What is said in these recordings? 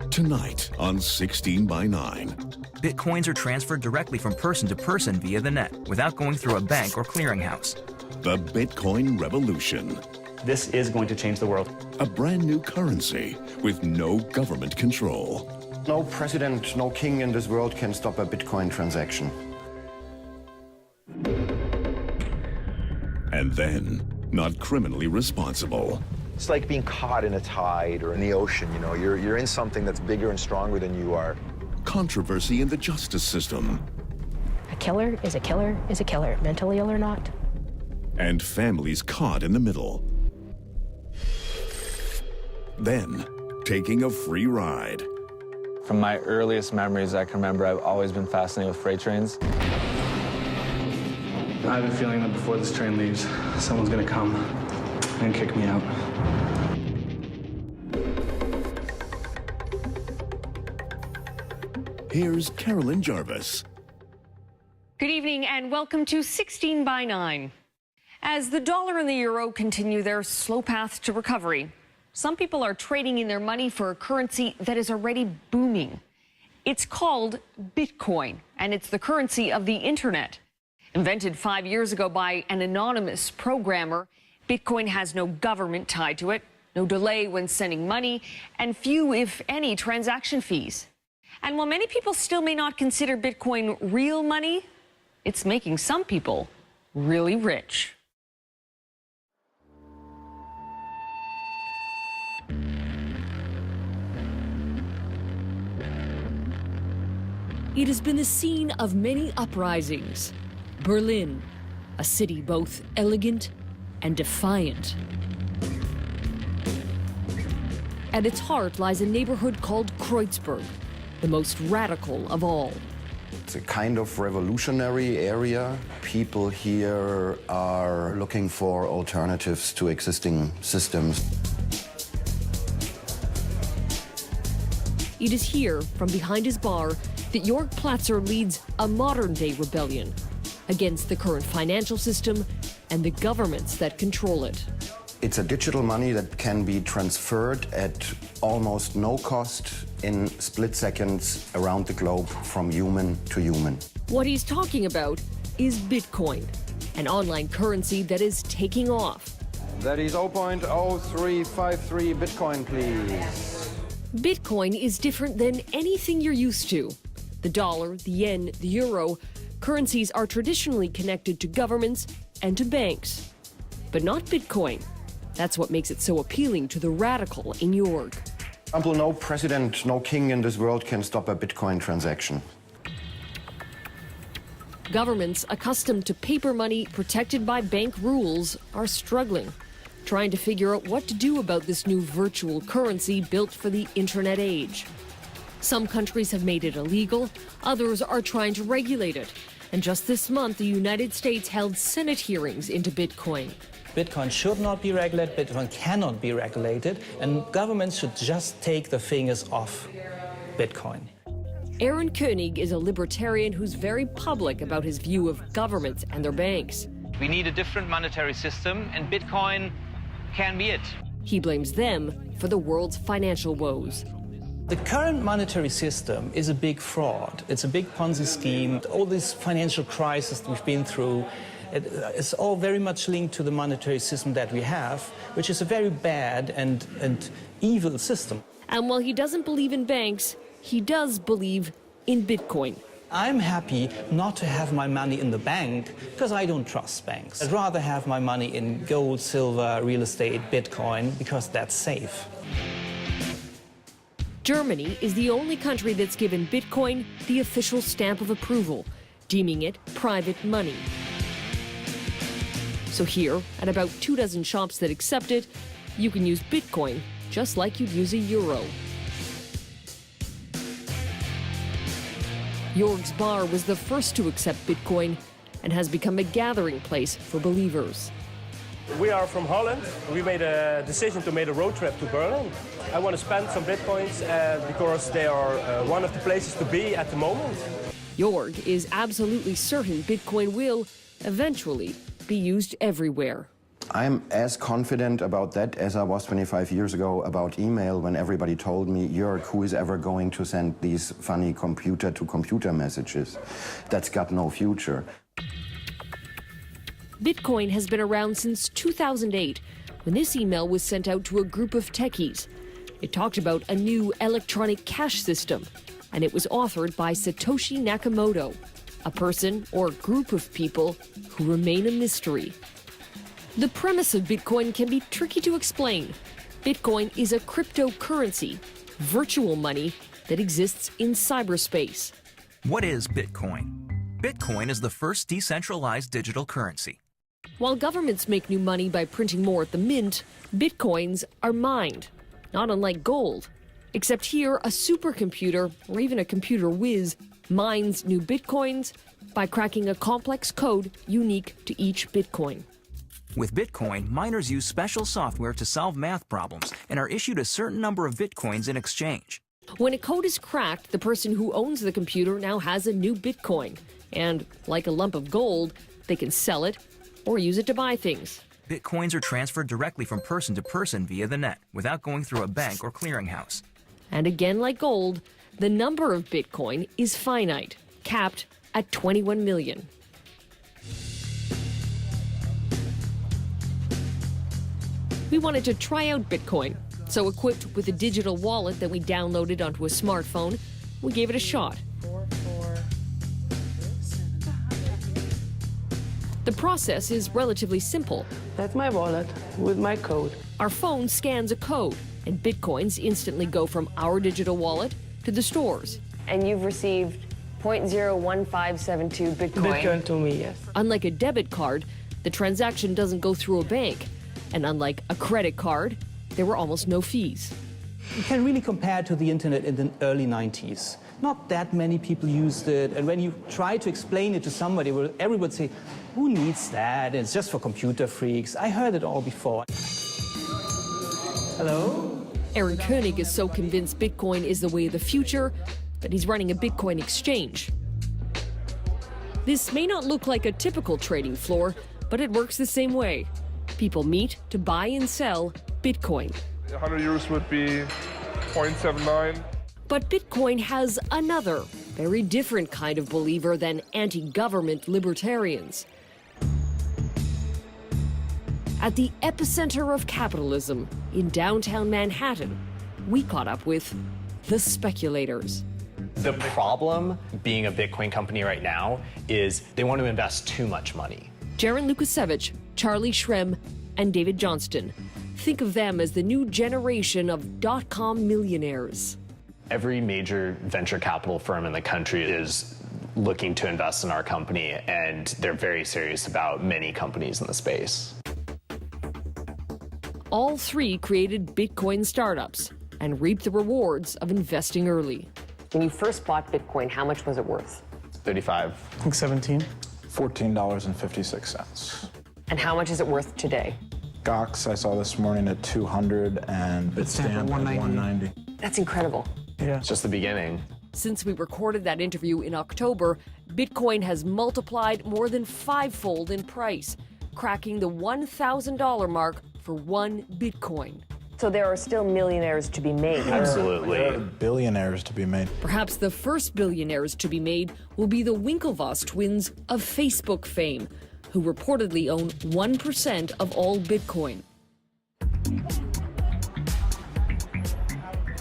Tonight on 16 by 9. Bitcoins are transferred directly from person to person via the net without going through a bank or clearinghouse. The Bitcoin revolution. This is going to change the world. A brand new currency with no government control. No president, no king in this world can stop a Bitcoin transaction. And then, not criminally responsible. It's like being caught in a tide or in the ocean, you know. You're in something that's bigger and stronger than you are. Controversy in the justice system. A killer is a killer is a killer, mentally ill or not. And families caught in the middle. Then, taking a free ride. From my earliest memories I can remember, I've always been fascinated with freight trains. I have a feeling that before this train leaves, someone's gonna come and kick me out. Here's Carolyn Jarvis. Good evening and welcome to 16 by 9. As the dollar and the euro continue their slow path to recovery, some people are trading in their money for a currency that is already booming. It's called Bitcoin, and it's the currency of the internet. Invented 5 years ago by an anonymous programmer, Bitcoin has no government tied to it, no delay when sending money, and few, if any, transaction fees. And while many people still may not consider Bitcoin real money, it's making some people really rich. It has been the scene of many uprisings. Berlin, a city both elegant and defiant. At its heart lies a neighborhood called Kreuzberg, the most radical of all. It's a kind of revolutionary area. People here are looking for alternatives to existing systems. It is here, from behind his bar, that Jörg Platzer leads a modern-day rebellion against the current financial system and the governments that control it. It's a digital money that can be transferred at almost no cost in split seconds around the globe from human to human. What he's talking about is Bitcoin, an online currency that is taking off. That is 0.0353 Bitcoin, please. Bitcoin is different than anything you're used to. The dollar, the yen, the euro, currencies are traditionally connected to governments and to banks. But not Bitcoin. That's what makes it so appealing to the radical in Jörg. For example, no president, no king in this world can stop a Bitcoin transaction. Governments accustomed to paper money protected by bank rules are struggling, trying to figure out what to do about this new virtual currency built for the internet age. Some countries have made it illegal, others are trying to regulate it. And just this month, the United States held Senate hearings into Bitcoin. Bitcoin should not be regulated, Bitcoin cannot be regulated, and governments should just take the fingers off Bitcoin. Aaron Koenig is a libertarian who's very public about his view of governments and their banks. We need a different monetary system, and Bitcoin can be it. He blames them for the world's financial woes. The current monetary system is a big fraud. It's a big Ponzi scheme. All this financial crisis we've been through, it's all very much linked to the monetary system that we have, which is a very bad and evil system. And while he doesn't believe in banks, he does believe in Bitcoin. I'm happy not to have my money in the bank because I don't trust banks. I'd rather have my money in gold, silver, real estate, Bitcoin, because that's safe. Germany is the only country that's given Bitcoin the official stamp of approval, deeming it private money. So here, at about 24 shops that accept it, you can use Bitcoin just like you'd use a euro. Jörg's bar was the first to accept Bitcoin and has become a gathering place for believers. We are from Holland. We made a decision to make a road trip to Berlin. I want to spend some Bitcoins because they are one of the places to be at the moment. Jörg is absolutely certain Bitcoin will eventually be used everywhere. I'm as confident about that as I was 25 years ago about email, when everybody told me, Jörg, who is ever going to send these funny computer-to-computer messages? That's got no future. Bitcoin has been around since 2008, when this email was sent out to a group of techies. It talked about a new electronic cash system, and it was authored by Satoshi Nakamoto, a person or group of people who remain a mystery. The premise of Bitcoin can be tricky to explain. Bitcoin is a cryptocurrency, virtual money that exists in cyberspace. What is Bitcoin? Bitcoin is the first decentralized digital currency. While governments make new money by printing more at the mint, Bitcoins are mined, not unlike gold. Except here, a supercomputer, or even a computer whiz, mines new Bitcoins by cracking a complex code unique to each Bitcoin. With Bitcoin, miners use special software to solve math problems and are issued a certain number of Bitcoins in exchange. When a code is cracked, the person who owns the computer now has a new Bitcoin. And, like a lump of gold, they can sell it or use it to buy things. Bitcoins are transferred directly from person to person via the net, without going through a bank or clearinghouse. And again, like gold, the number of Bitcoin is finite, capped at 21 million. We wanted to try out Bitcoin, so equipped with a digital wallet that we downloaded onto a smartphone, we gave it a shot. The process is relatively simple. That's my wallet with my code. Our phone scans a code, and Bitcoins instantly go from our digital wallet to the stores. And you've received 0.01572 Bitcoin. Bitcoin to me, yes. Unlike a debit card, the transaction doesn't go through a bank. And unlike a credit card, there were almost no fees. You can really compare to the internet in the early 90s. Not that many people used it, and when you try to explain it to somebody, everybody would say, who needs that? It's just for computer freaks. I heard it all before. Hello? Aaron Koenig is so convinced Bitcoin is the way of the future that he's running a Bitcoin exchange. This may not look like a typical trading floor, but it works the same way. People meet to buy and sell Bitcoin. 100 euros would be 0.79. But Bitcoin has another, very different kind of believer than anti-government libertarians. At the epicenter of capitalism in downtown Manhattan, we caught up with the speculators. The problem being a Bitcoin company right now is they want to invest too much money. Jaron Lukasiewicz, Charlie Shrem, and David Johnston. Think of them as the new generation of dot-com millionaires. Every major venture capital firm in the country is looking to invest in our company, and they're very serious about many companies in the space. All three created Bitcoin startups and reaped the rewards of investing early. When you first bought Bitcoin, how much was it worth? 35. I think 17. $14.56. And how much is it worth today? Gox I saw this morning at 200 and Bitstamp at 190. That's incredible. Yeah. It's just the beginning. Since we recorded that interview in October, Bitcoin has multiplied more than fivefold in price, cracking the $1,000 mark for one Bitcoin. So there are still millionaires to be made. Absolutely. There are billionaires to be made. Perhaps the first billionaires to be made will be the Winklevoss twins of Facebook fame, who reportedly own 1% of all Bitcoin.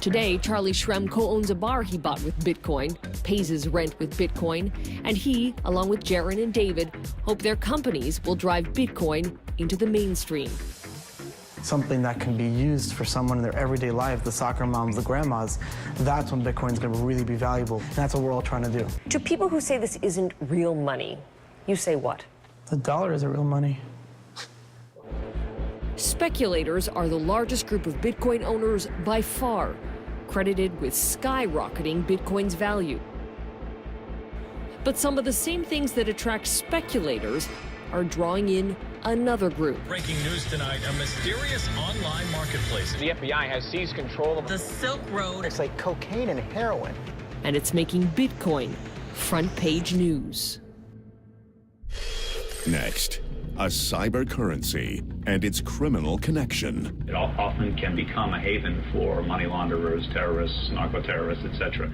Today, Charlie Shrem co-owns a bar he bought with Bitcoin, pays his rent with Bitcoin, and he, along with Jaron and David, hope their companies will drive Bitcoin into the mainstream. Something that can be used for someone in their everyday life, the soccer moms, the grandmas, that's when Bitcoin's going to really be valuable. And that's what we're all trying to do. To people who say this isn't real money, you say what? The dollar isn't real money. Speculators are the largest group of Bitcoin owners by far, credited with skyrocketing Bitcoin's value. But some of the same things that attract speculators are drawing in another group. Breaking news tonight, a mysterious online marketplace. The FBI has seized control of the Silk Road. It's like cocaine and heroin. And it's making Bitcoin front page news. Next, a cyber currency and its criminal connection. It often can become a haven for money launderers, terrorists, narco-terrorists, etc.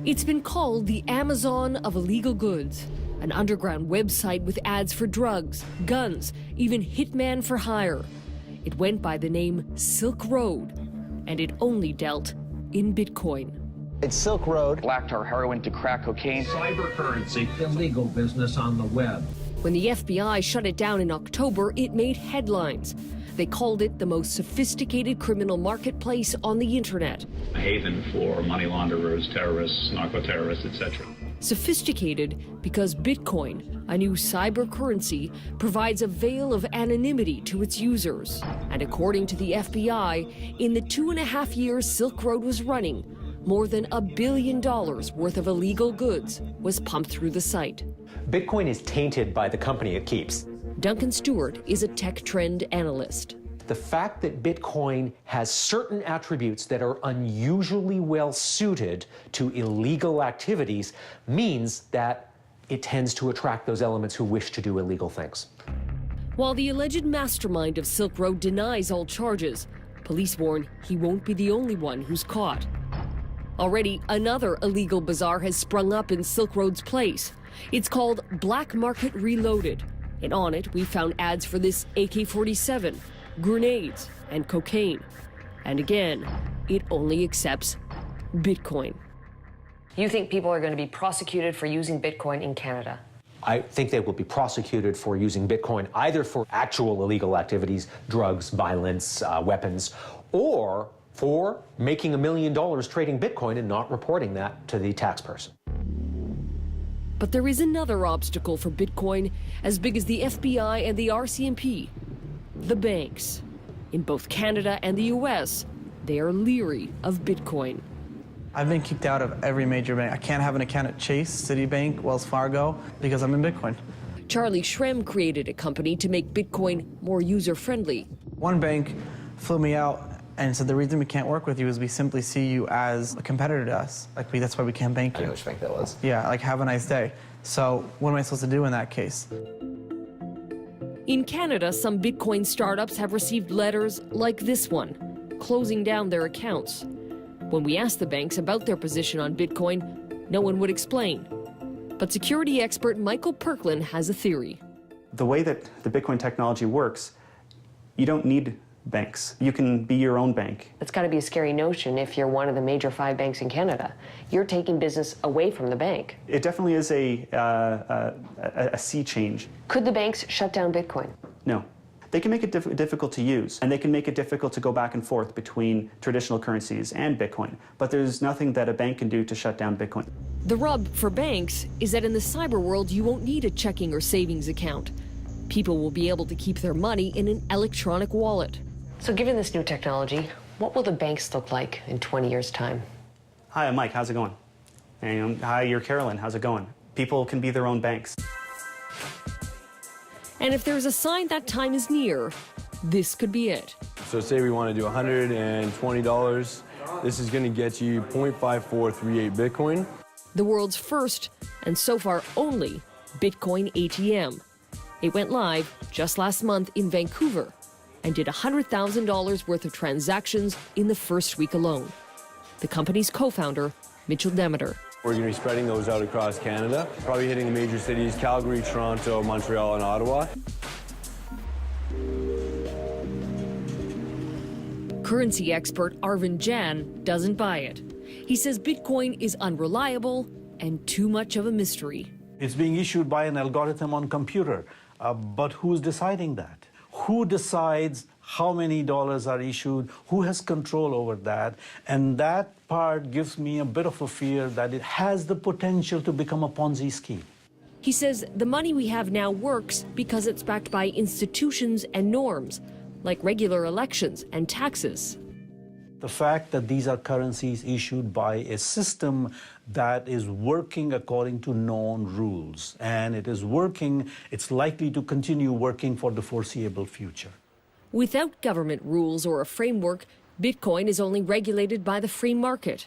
It's been called the Amazon of illegal goods, an underground website with ads for drugs, guns, even hitman for hire. It went by the name Silk Road, and it only dealt in Bitcoin. It's Silk Road. Black tar heroin to crack cocaine. Cyber currency, illegal business on the web. When the FBI shut it down in October, it made headlines. They called it the most sophisticated criminal marketplace on the internet. A haven for money launderers, terrorists, narco-terrorists, etc. Sophisticated because Bitcoin, a new cyber currency, provides a veil of anonymity to its users. And according to the FBI, in the 2.5 years Silk Road was running, more than $1 billion worth of illegal goods was pumped through the site. Bitcoin is tainted by the company it keeps. Duncan Stewart is a tech trend analyst. The fact that Bitcoin has certain attributes that are unusually well suited to illegal activities means that it tends to attract those elements who wish to do illegal things. While the alleged mastermind of Silk Road denies all charges, police warn he won't be the only one who's caught. Already, another illegal bazaar has sprung up in Silk Road's place. It's called Black Market Reloaded, and on it we found ads for this AK-47, grenades, and cocaine. And again, it only accepts Bitcoin. You think people are going to be prosecuted for using Bitcoin in Canada? I think they will be prosecuted for using Bitcoin either for actual illegal activities, drugs, violence, weapons, or for making $1 million trading Bitcoin and not reporting that to the tax person. But there is another obstacle for Bitcoin as big as the FBI and the RCMP. The banks. In both Canada and the US, they are leery of Bitcoin. I've been kicked out of every major bank. I can't have an account at Chase, Citibank, Wells Fargo, because I'm in Bitcoin. Charlie Shrem created a company to make Bitcoin more user-friendly. One bank flew me out and said the reason we can't work with you is we simply see you as a competitor to us. That's why we can't bank you. I know which bank that was. Yeah, have a nice day. So what am I supposed to do in that case? In Canada, some Bitcoin startups have received letters like this one, closing down their accounts. When we asked the banks about their position on Bitcoin, no one would explain. But security expert Michael Perklin has a theory. The way that the Bitcoin technology works, you don't need banks. You can be your own bank. It's got to be a scary notion if you're one of the major 5 banks in Canada. You're taking business away from the bank. It definitely is a sea change. Could the banks shut down Bitcoin? No. They can make it difficult to use, and they can make it difficult to go back and forth between traditional currencies and Bitcoin. But there's nothing that a bank can do to shut down Bitcoin. The rub for banks is that in the cyber world, you won't need a checking or savings account. People will be able to keep their money in an electronic wallet. So given this new technology, what will the banks look like in 20 years' time? Hi, I'm Mike. How's it going? And, hi, you're Carolyn. How's it going? People can be their own banks. And if there's a sign that time is near, this could be it. So say we want to do $120. This is going to get you 0.5438 Bitcoin. The world's first, and so far only, Bitcoin ATM. It went live just last month in Vancouver and did $100,000 worth of transactions in the first week alone. The company's co-founder, Mitchell Demeter. We're going to be spreading those out across Canada, probably hitting the major cities, Calgary, Toronto, Montreal, and Ottawa. Currency expert Arvind Jan doesn't buy it. He says Bitcoin is unreliable and too much of a mystery. It's being issued by an algorithm on computer, but who's deciding that? Who decides how many dollars are issued? Who has control over that? And that part gives me a bit of a fear that it has the potential to become a Ponzi scheme. He says the money we have now works because it's backed by institutions and norms, like regular elections and taxes. The fact that these are currencies issued by a system that is working according to known rules, and it is working, it's likely to continue working for the foreseeable future. Without government rules or a framework, Bitcoin is only regulated by the free market.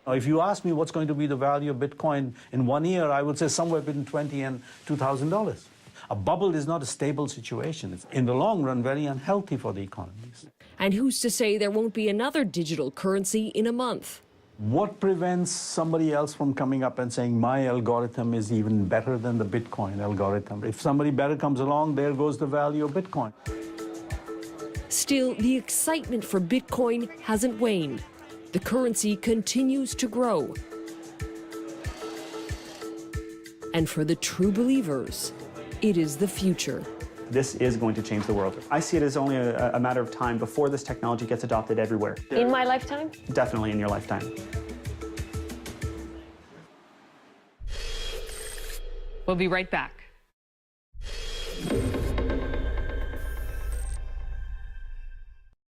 If you ask me what's going to be the value of Bitcoin in 1 year, I would say somewhere between $20,000 and $2,000. A bubble is not a stable situation. It's, in the long run, very unhealthy for the economies. And who's to say there won't be another digital currency in a month? What prevents somebody else from coming up and saying, my algorithm is even better than the Bitcoin algorithm? If somebody better comes along, there goes the value of Bitcoin. Still, the excitement for Bitcoin hasn't waned. The currency continues to grow. And for the true believers, it is the future. This is going to change the world. I see it as only a matter of time before this technology gets adopted everywhere. In my lifetime? Definitely in your lifetime. We'll be right back.